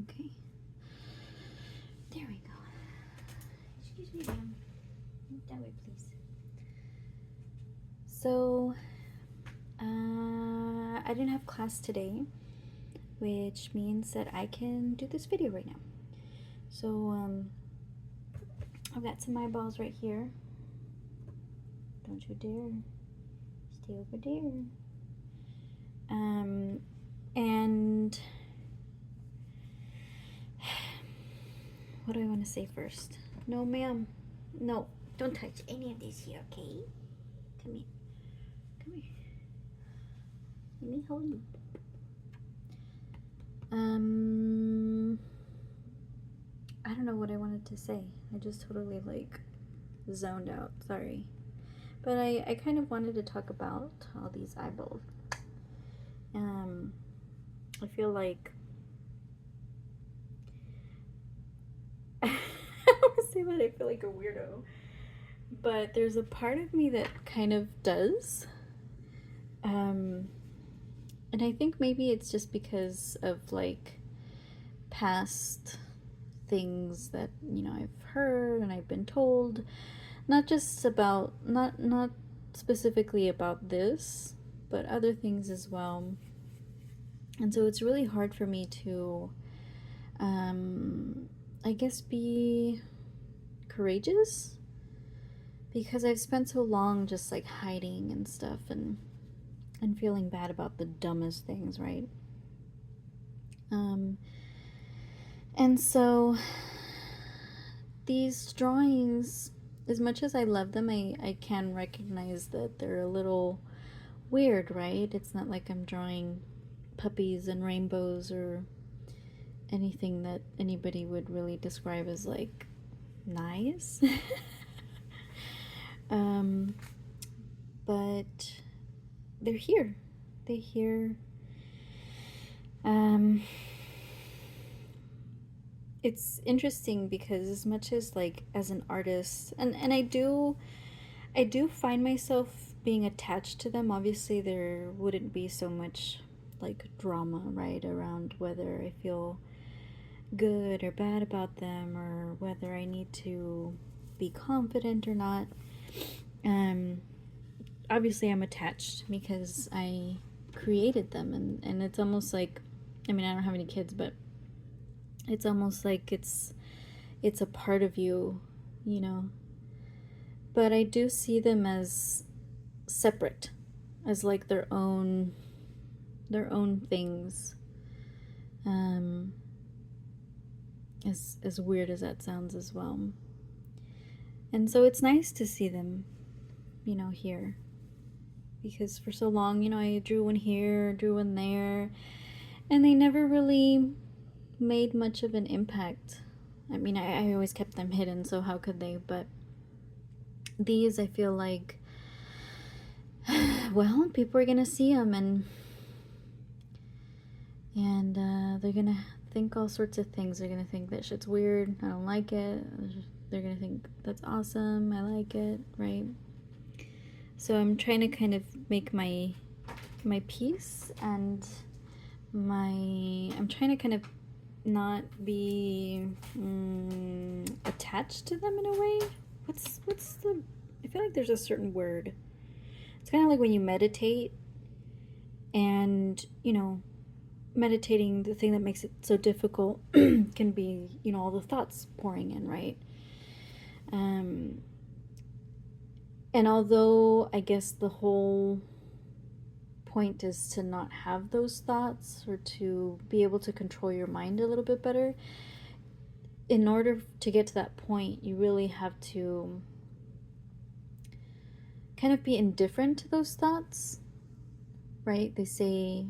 Okay. There we go. Excuse me, ma'am. That way, please. So, I didn't have class today, which means that I can do this video right now. So, I've got some eyeballs right here. Don't you dare. Stay over there. And what do I want to say first? No, ma'am. No, don't touch any of this here, okay? Come here. Come here. Let me hold you. I don't know what I wanted to say. I just totally like zoned out. Sorry. But I kind of wanted to talk about all these eyeballs. I feel like I want to say that I feel like a weirdo, but there's a part of me that kind of does. And I think maybe it's just because of like past things that, you know, I've heard and I've been told, not just about not specifically about this, but other things as well. And so it's really hard for me to I guess be courageous, because I've spent so long just like hiding and stuff and feeling bad about the dumbest things, right? And so these drawings, as much as I love them, I can recognize that they're a little weird, right? It's not like I'm drawing puppies and rainbows or anything that anybody would really describe as like nice. But they're here. They're here. It's interesting because as much as like as an artist, and I do find myself being attached to them. Obviously there wouldn't be so much like drama, right, around whether I feel good or bad about them or whether I need to be confident or not. Obviously I'm attached because I created them, and it's almost like, I mean, I don't have any kids, but it's almost like it's a part of you, you know. But I do see them as separate, as like their own things. As weird as that sounds as well. And so it's nice to see them, you know, here. Because for so long, you know, I drew one here, drew one there, and they never really made much of an impact. I mean, I always kept them hidden, so how could they? But these, I feel like, well, people are gonna see them, and they're gonna think all sorts of things. They're gonna think that shit's weird, I don't like it. They're gonna think that's awesome, I like it, right? So I'm trying to kind of make my peace, and I'm trying to kind of not be attached to them in a way. What's the, I feel like there's a certain word. It's kind of like when you meditate, and, you know, meditating, the thing that makes it so difficult can be, you know, all the thoughts pouring in, right? And although I guess the whole point is to not have those thoughts, or to be able to control your mind a little bit better, in order to get to that point, you really have to kind of be indifferent to those thoughts, right? They say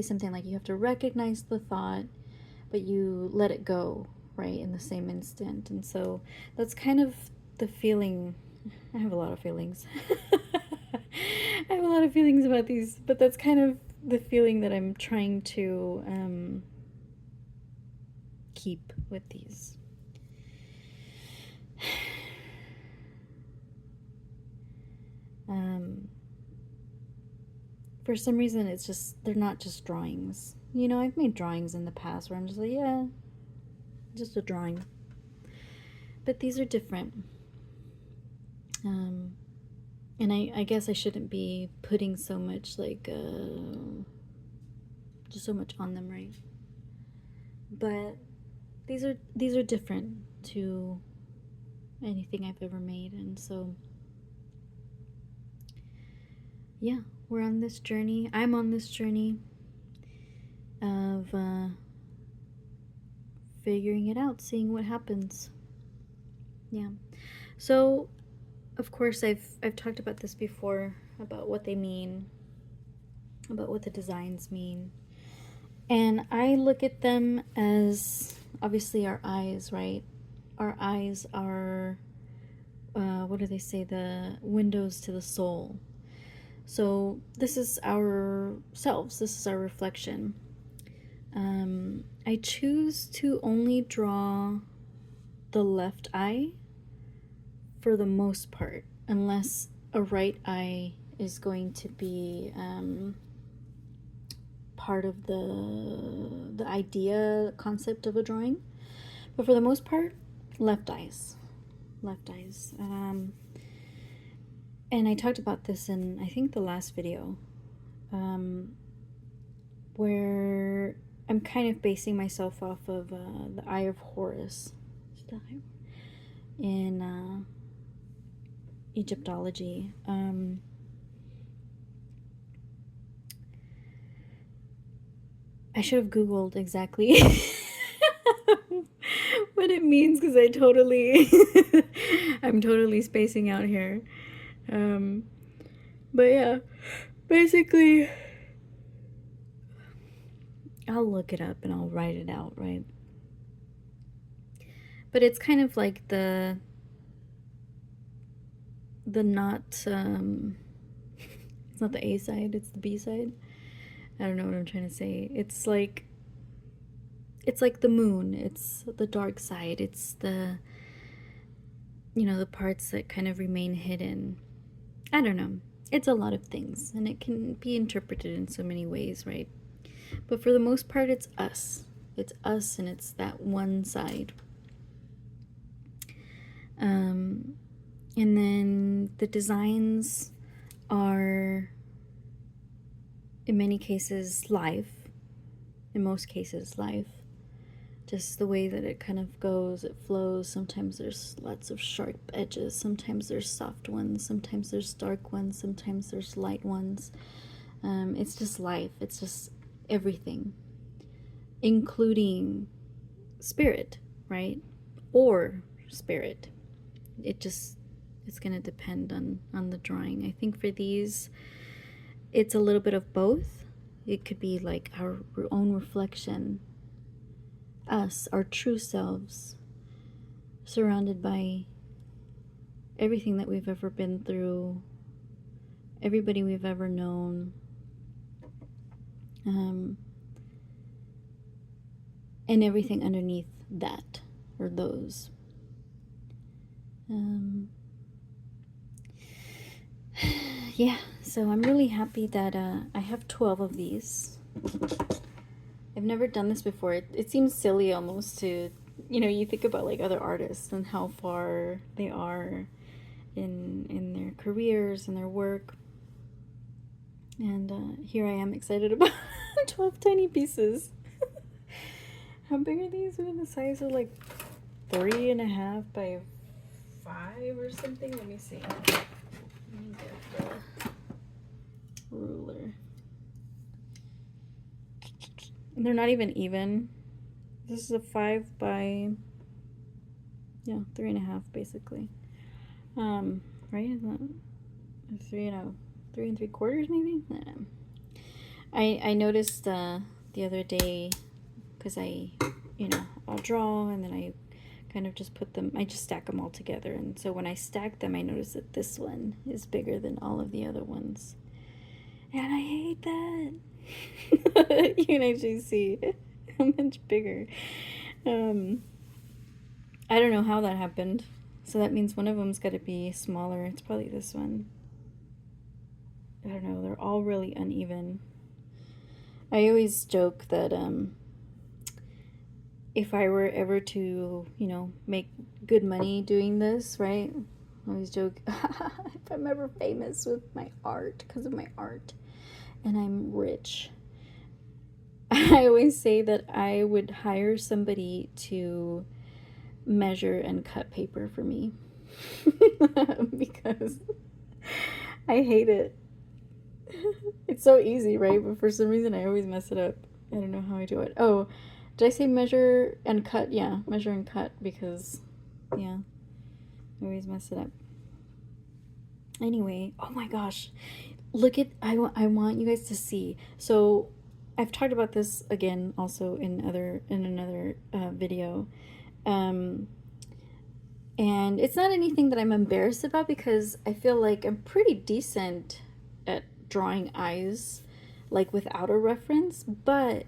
something like you have to recognize the thought, but you let it go, right, in the same instant. And so that's kind of the feeling. I have a lot of feelings. I have a lot of feelings about these, but that's kind of the feeling that I'm trying to keep with these. For some reason, it's just, they're not just drawings. You know, I've made drawings in the past where I'm just like, yeah, just a drawing. But these are different. And I guess I shouldn't be putting so much, like, just so much on them, right? But these are different to anything I've ever made, and so yeah, we're on this journey. I'm on this journey of figuring it out, seeing what happens. Yeah. So, of course, I've talked about this before, about what they mean, about what the designs mean. And I look at them as obviously our eyes, right? Our eyes are, what do they say? The windows to the soul. So this is our selves, this is our reflection. I choose to only draw the left eye for the most part, unless a right eye is going to be part of the idea, concept of a drawing. But for the most part, left eyes. Left eyes. And I talked about this in, I think, the last video, where I'm kind of basing myself off of the Eye of Horus in Egyptology. I should have Googled exactly what it means, because I'm totally spacing out here. But yeah, basically, I'll look it up and I'll write it out, right? But it's kind of like the not, it's not the A side, it's the B side. I don't know what I'm trying to say. It's like the moon. It's the dark side. It's the, the parts that kind of remain hidden. I don't know. It's a lot of things, and it can be interpreted in so many ways, right? But for the most part, it's us. It's us, and it's that one side. And then the designs are, in many cases, live. In most cases, live. Just the way that it kind of goes, it flows. Sometimes there's lots of sharp edges. Sometimes there's soft ones. Sometimes there's dark ones. Sometimes there's light ones. It's just life. It's just everything, including spirit, right? Or spirit. It's going to depend on the drawing. I think for these, it's a little bit of both. It could be like our own reflection, us, our true selves, surrounded by everything that we've ever been through, everybody we've ever known, and everything underneath that, or those. Yeah, so I'm really happy that I have 12 of these. I've never done this before. It seems silly almost to, you think about like other artists and how far they are in their careers and their work. And here I am excited about 12 tiny pieces. How big are these? They're the size of like 3.5 by 5 or something. Let me see. Let me get the ruler. And they're not even. This is a 5 by 3.5 basically. Right? Is that 3 3 3/4 maybe? I noticed the other day, because I'll draw and then I kind of just I just stack them all together, and so when I stack them I notice that this one is bigger than all of the other ones, and I hate that. You can actually see how much bigger. I don't know how that happened, so that means one of them's got to be smaller. It's probably this one. I don't know, they're all really uneven. I always joke that if I were ever to, you know, make good money doing this, right? I always joke, if I'm ever famous with my art, because of my art, and I'm rich, I always say that I would hire somebody to measure and cut paper for me. Because I hate it. It's so easy, right? But for some reason, I always mess it up. I don't know how I do it. Oh, did I say measure and cut? Yeah, measure and cut because, yeah, I always mess it up. Anyway, oh my gosh, look at I want you guys to see. So, I've talked about this again also in another video, um, and it's not anything that I'm embarrassed about because I feel like I'm pretty decent at drawing eyes, like without a reference, but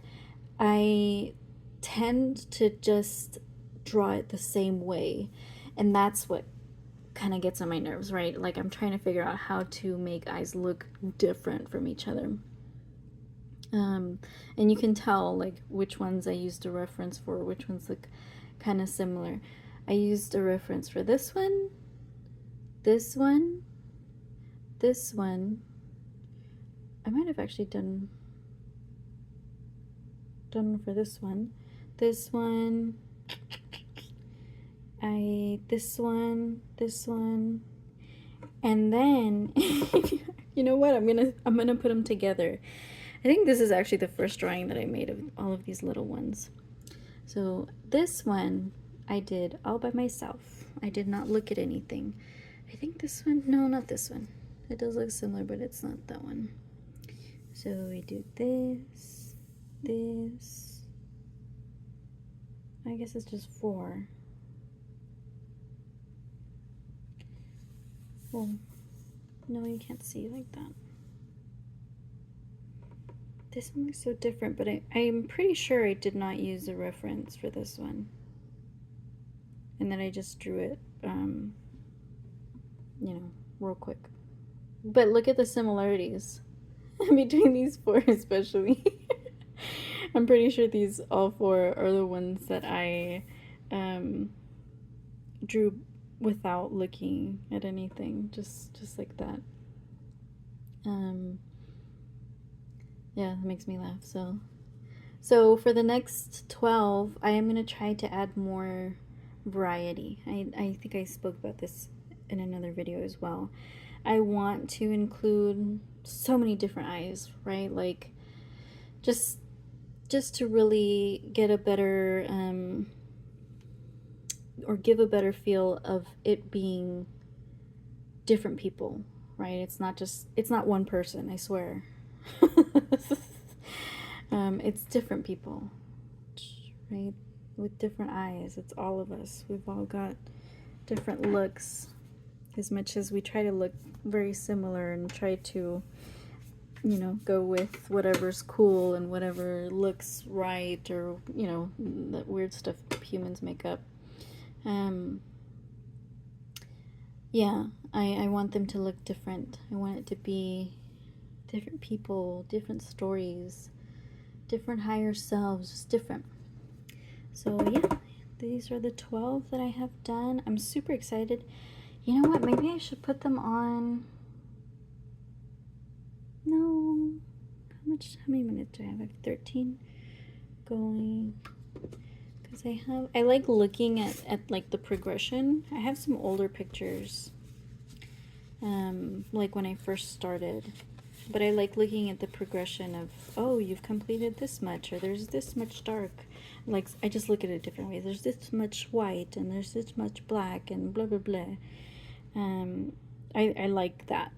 I tend to just draw it the same way, and that's what kind of gets on my nerves, right? Like I'm trying to figure out how to make eyes look different from each other. And you can tell like which ones I used a reference for, which ones look kind of similar. I used a reference for this one, this one, this one. I might have actually done for this one, this one, this one, and then you know what? I'm gonna put them together. I think this is actually the first drawing that I made of all of these little ones. So this one I did all by myself. I did not look at anything. I think this one, no, not this one. It does look similar, but it's not that one. So we do this, this. I guess it's just 4. Well, no, you can't see like that. This one looks so different, but I'm pretty sure I did not use a reference for this one. And then I just drew it, you know, real quick. But look at the similarities between these 4 especially. I'm pretty sure these all 4 are the ones that I drew without looking at anything, just like that. Yeah, that makes me laugh. So for the next 12, I am going to try to add more variety. I think I spoke about this in another video as well. I want to include so many different eyes, right? Like just to really get a better or give a better feel of it being different people, right? It's not one person, I swear. It's different people, right? With different eyes. It's all of us. We've all got different looks. As much as we try to look very similar and try to, you know, go with whatever's cool and whatever looks right, or, you know, that weird stuff humans make up. Yeah, I want them to look different. I want it to be different people, different stories, different higher selves, just different. So yeah, these are the 12 that I have done. I'm super excited. You know what? Maybe I should put them on. No. How many minutes do I have? I have 13 going. Because I like looking at like the progression. I have some older pictures. Like when I first started. But I like looking at the progression of, oh, you've completed this much, or there's this much dark. Like, I just look at it different ways. There's this much white, and there's this much black, and blah, blah, blah. I like that.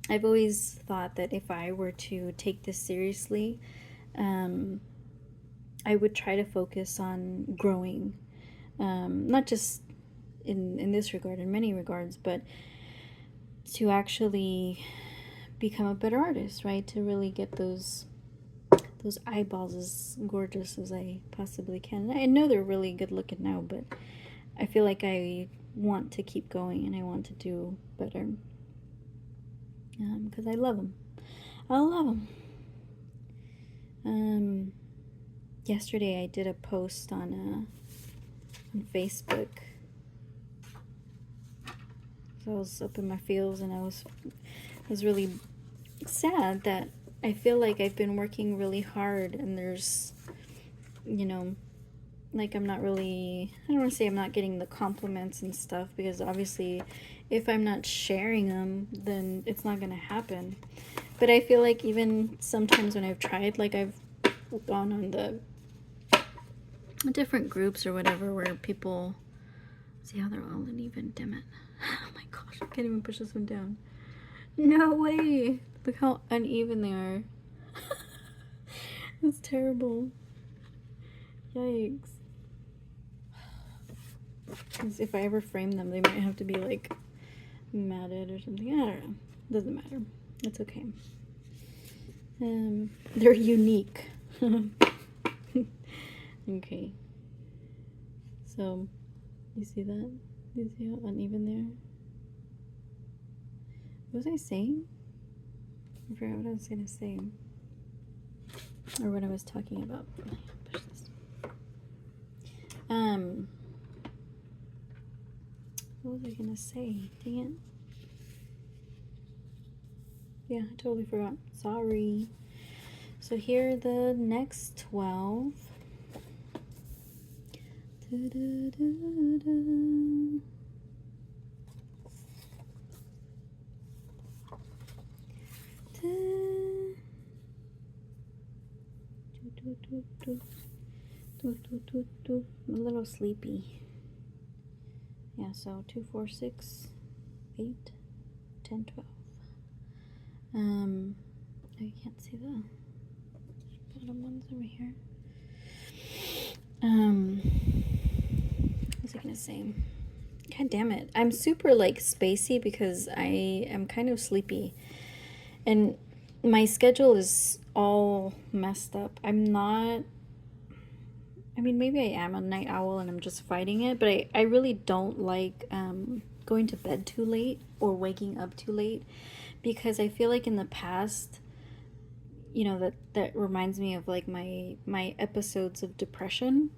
I've always thought that if I were to take this seriously, I would try to focus on growing. Not just in this regard, in many regards, but to actually become a better artist, right? To really get those eyeballs as gorgeous as I possibly can. I know they're really good looking now, but I feel like I want to keep going and I want to do better. Because I love them. I love them. Yesterday I did a post on Facebook. So I was up in my feels, and I was really sad that I feel like I've been working really hard, and there's, you know, like I'm not really, I don't want to say I'm not getting the compliments and stuff, because obviously if I'm not sharing them, then it's not going to happen. But I feel like even sometimes when I've tried, like I've gone on the different groups or whatever where people, see how they're all uneven, damn it. Oh my gosh, I can't even push this one down. No way. Look how uneven they are. That's terrible. Yikes. Because if I ever frame them, they might have to be like matted or something. I don't know. Doesn't matter. It's okay. They're unique. Okay. So, you see that? You see how uneven they are? What was I saying? I forgot what I was gonna say. Or what I was talking about. Push this. What was I gonna say? Dang it. Yeah, I totally forgot. Sorry. So here are the next 12. I'm a little sleepy. Yeah, so 2, 4, 6, 8, 10, 12. I can't see the bottom ones over here. What was I gonna say? God damn it. I'm super like spacey because I am kind of sleepy. And my schedule is all messed up. I'm not, I mean, maybe I am a night owl and I'm just fighting it, but I really don't like going to bed too late or waking up too late, because I feel like in the past, you know, that reminds me of like my episodes of depression.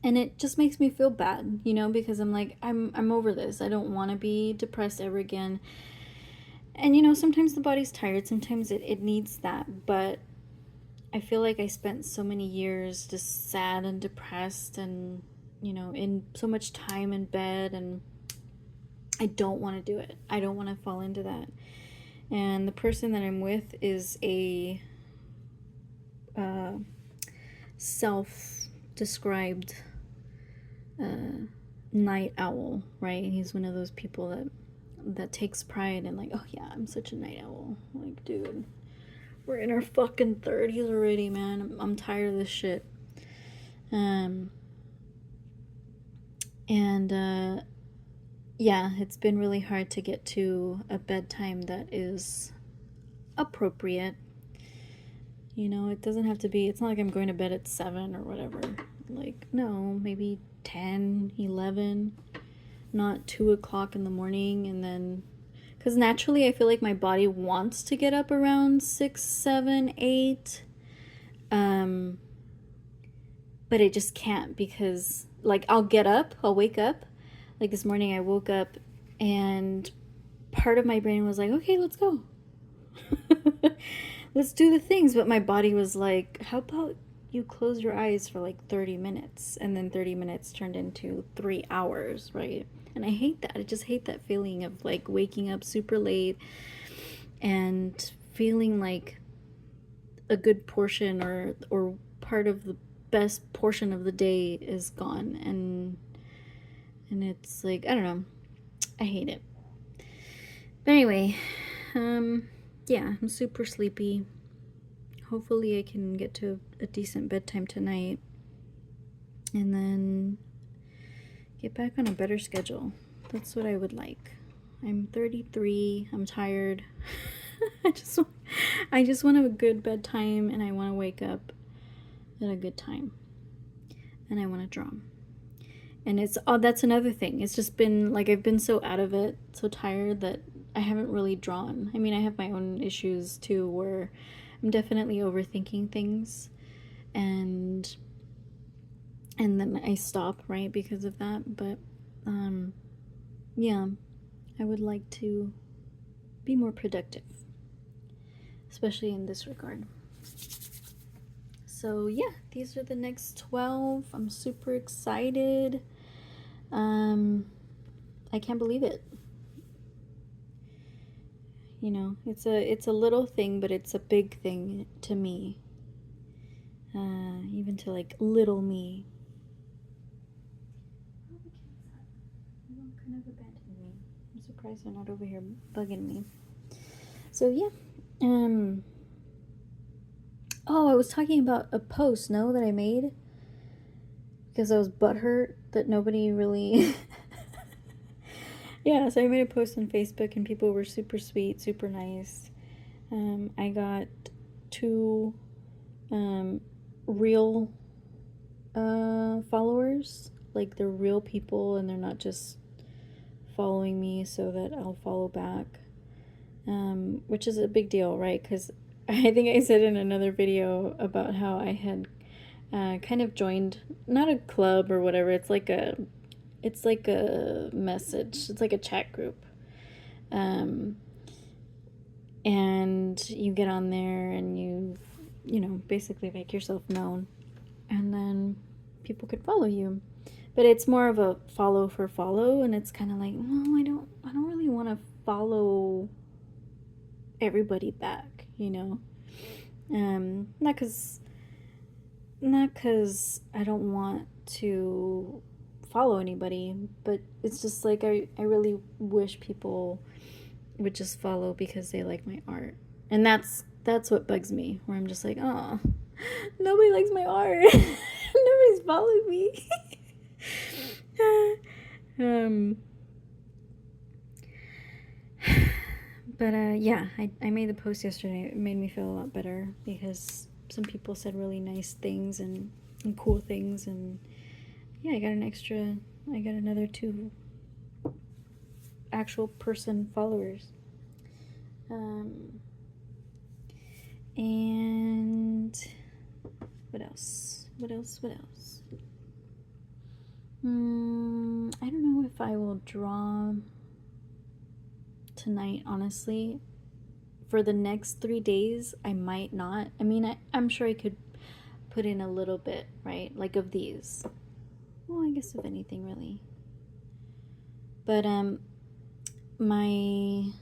And it just makes me feel bad, you know, because I'm like, I'm over this. I don't want to be depressed ever again. And, you know, sometimes the body's tired. Sometimes it needs that. But I feel like I spent so many years just sad and depressed and, you know, in so much time in bed. And I don't want to do it. I don't want to fall into that. And the person that I'm with is a self-described night owl, right? He's one of those people that takes pride in like, oh yeah, I'm such a night owl. Like, dude, we're in our fucking 30s already, man. I'm tired of this shit. Yeah, it's been really hard to get to a bedtime that is appropriate. You know, it doesn't have to be, it's not like I'm going to bed at 7 or whatever. Like, no, maybe 10, 11, not 2 o'clock in the morning. And then, because naturally I feel like my body wants to get up around 6, 7, 8. But it just can't, because like I'll wake up. Like this morning I woke up and part of my brain was like, okay, let's go. Let's do the things. But my body was like, how about you close your eyes for like 30 minutes? And then 30 minutes turned into 3 hours, right? And I hate that. I just hate that feeling of like waking up super late and feeling like a good portion or part of the best portion of the day is gone. And it's like, I don't know. I hate it. But anyway, yeah, I'm super sleepy. Hopefully I can get to a decent bedtime tonight and then get back on a better schedule. That's what I would like. I'm 33. I'm tired. I just want a good bedtime, and I want to wake up at a good time. And I want to draw. And that's another thing. It's just been like I've been so out of it, so tired that I haven't really drawn. I mean, I have my own issues too, where I'm definitely overthinking things, and then I stop, right, because of that. But yeah, I would like to be more productive, especially in this regard. So yeah, these are the next 12. I'm super excited. I can't believe it. You know, it's a little thing, but it's a big thing to me. Even to like little me. Everyone kind of abandoned me. I'm surprised they're not over here bugging me. So yeah. Oh, I was talking about a post, no, that I made because I was butthurt that nobody really. Yeah, so I made a post on Facebook and people were super sweet, super nice. I got 2 real followers, like they're real people and they're not just following me so that I'll follow back, which is a big deal, right? Because I think I said in another video about how I had kind of joined, not a club or whatever, it's like a message, it's like a chat group, and you get on there and you know, basically make yourself known, and then people could follow you. But it's more of a follow for follow, and it's kind of like, no, I don't really want to follow everybody back, you know. Not cuz I don't want to follow anybody, but it's just like I really wish people would just follow because they like my art. And that's what bugs me, where I'm just like, oh, nobody likes my art. Nobody's following me. But yeah, I made the post yesterday. It made me feel a lot better because some people said really nice things and cool things, and yeah, I got another 2 actual person followers. And what else? I don't know if I will draw tonight, honestly. For the next 3 days, I might not. I mean, I'm sure I could put in a little bit, right? Like of these. Well, I guess of anything, really. But my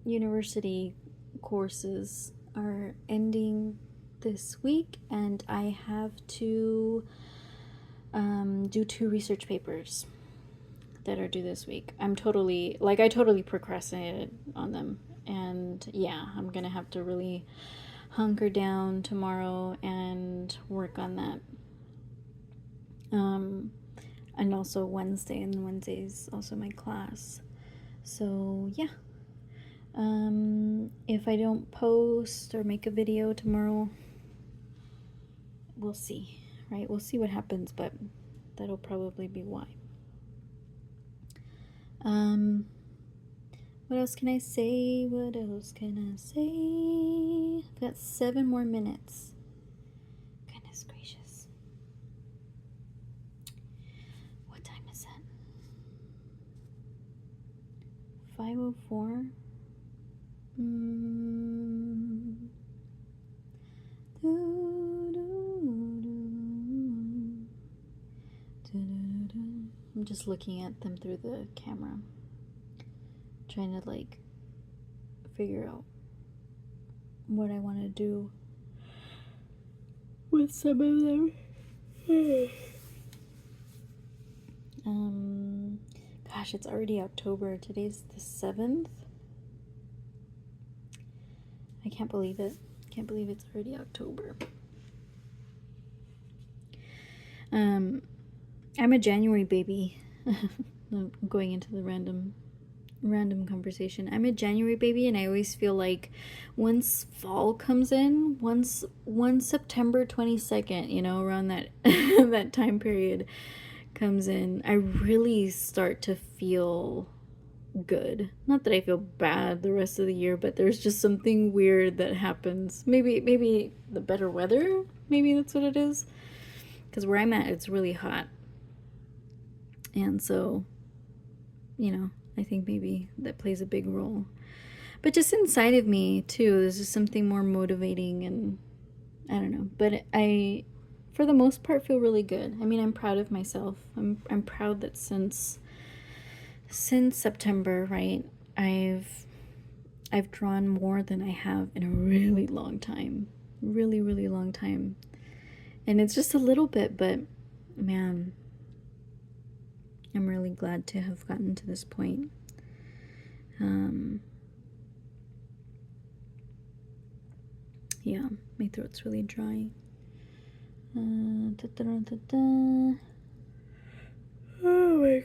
university courses are ending this week, and I have to do 2 research papers that are due this week. I totally procrastinated on them, and yeah, I'm gonna have to really hunker down tomorrow and work on that. And also Wednesday, and Wednesday's also my class. So yeah. If I don't post or make a video tomorrow, we'll see, right? We'll see what happens, but that'll probably be why. What else can I say? I've got 7 more minutes. Goodness gracious. What time is it? 5:04. I'm just looking at them through the camera, trying to like figure out what I want to do with some of them. Gosh, it's already October. Today's the 7th. I can't believe it. Can't believe it's already October. I'm a January baby. I'm going into the random conversation. I'm a January baby, and I always feel like once fall comes in, once September 22nd, you know, around that that time period comes in, I really start to feel good. Not that I feel bad the rest of the year, but there's just something weird that happens. Maybe the better weather, maybe that's what it is. Because where I'm at, it's really hot. And so, I think maybe that plays a big role. But just inside of me, too, there's just something more motivating, and I don't know. But I, for the most part, feel really good. I mean, I'm proud of myself. I'm proud that since September, right, I've drawn more than I have in a really long time. Really, really long time. And it's just a little bit, but man, I'm really glad to have gotten to this point. Yeah, my throat's really dry. Oh my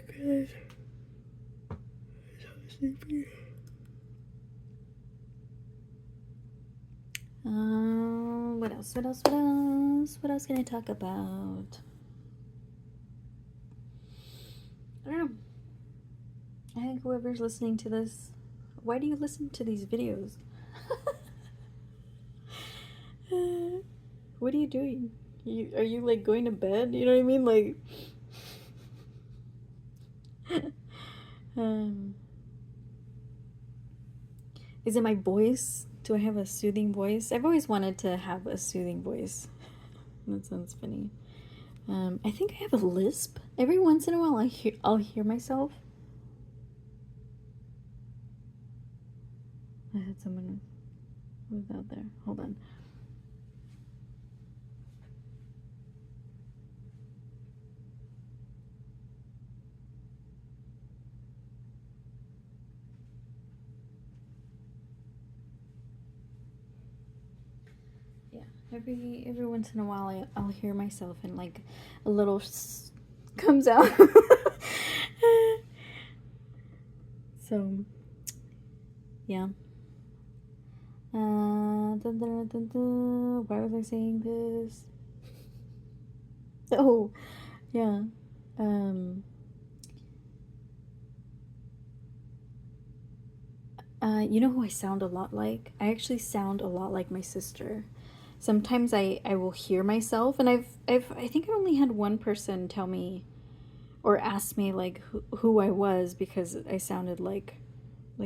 goodness. I'm so sleepy. What else? What else can I talk about? I don't know. I think whoever's listening to this, why do you listen to these videos? What are you doing? Are you like going to bed? You know what I mean? Like, is it my voice? Do I have a soothing voice? I've always wanted to have a soothing voice. That sounds funny. I think I have a lisp. Every once in a while, I'll hear myself. I had someone move out there. Hold on. Every once in a while I'll hear myself and like a little comes out. So yeah. Why was I saying this? Oh yeah. You know who I sound a lot like? I actually sound a lot like my sister. Sometimes I will hear myself, and I think I only had one person tell me or ask me like who I was because I sounded like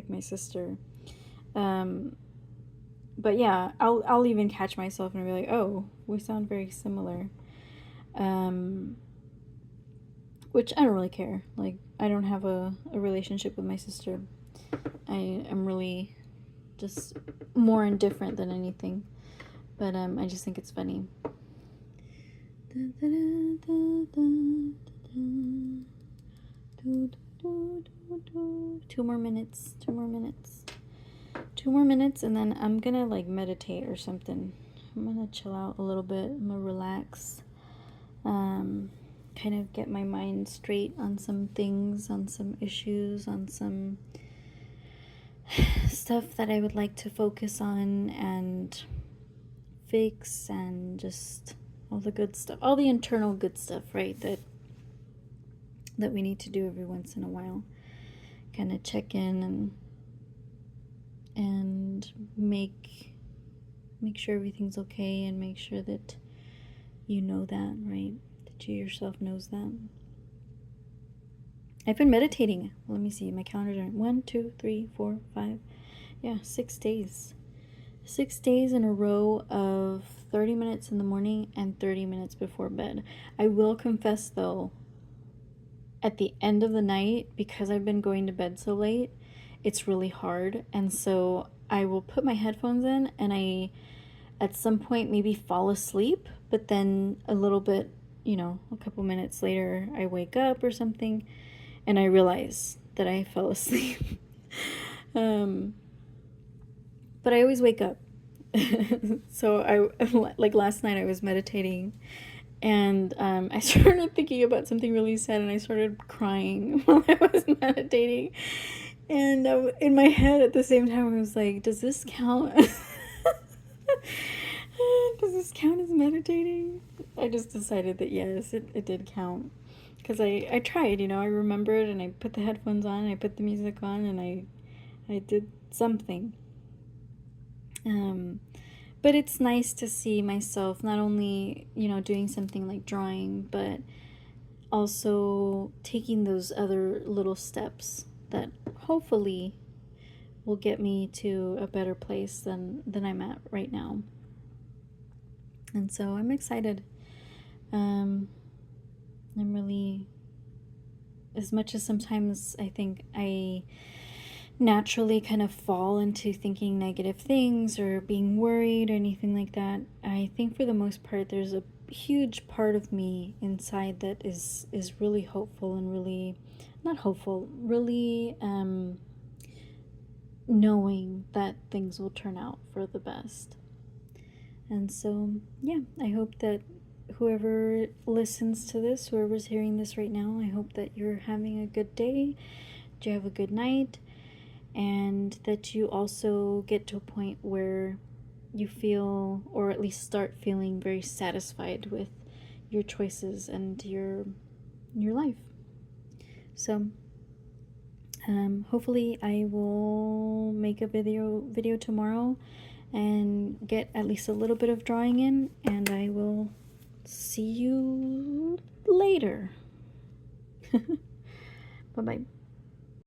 my sister. But yeah, I'll even catch myself and be like, oh, we sound very similar. Which I don't really care. Like, I don't have a relationship with my sister. I am really just more indifferent than anything. But I just think it's funny. 2 more minutes. 2 more minutes. 2 more minutes, and then I'm gonna like meditate or something. I'm gonna chill out a little bit. I'm gonna relax. Kind of get my mind straight on some things, on some issues, on some stuff that I would like to focus on and fix, and just all the good stuff, all the internal good stuff, right, that we need to do every once in a while. Kind of check in and make sure everything's okay, and make sure that you know that, right, that you yourself knows that. I've been meditating. Let me see my calendar. 1, 2, 3, 4, 5. Yeah, 6 days. 6 days in a row of 30 minutes in the morning and 30 minutes before bed. I will confess, though, at the end of the night, because I've been going to bed so late, it's really hard. And so I will put my headphones in, and I, at some point, maybe fall asleep. But then a little bit, a couple minutes later, I wake up or something, and I realize that I fell asleep. But I always wake up. So like last night I was meditating, and I started thinking about something really sad, and I started crying while I was meditating. And in my head at the same time I was like, does this count? Does this count as meditating? I just decided that yes, it did count. because I tried, I remembered, and I put the headphones on, and I put the music on, and I did something. But it's nice to see myself not only, doing something like drawing, but also taking those other little steps that hopefully will get me to a better place than I'm at right now. And so I'm excited. I'm really, as much as sometimes I think I naturally kind of fall into thinking negative things or being worried or anything like that, I think for the most part there's a huge part of me inside that is really hopeful and really not hopeful, really knowing that things will turn out for the best. And so, yeah, I hope that whoever listens to this, whoever's hearing this right now, I hope that you're having a good day, that you have a good night, and that you also get to a point where you feel, or at least start feeling, very satisfied with your choices and your life. So hopefully I will make a video tomorrow and get at least a little bit of drawing in, and I will see you later. Bye bye.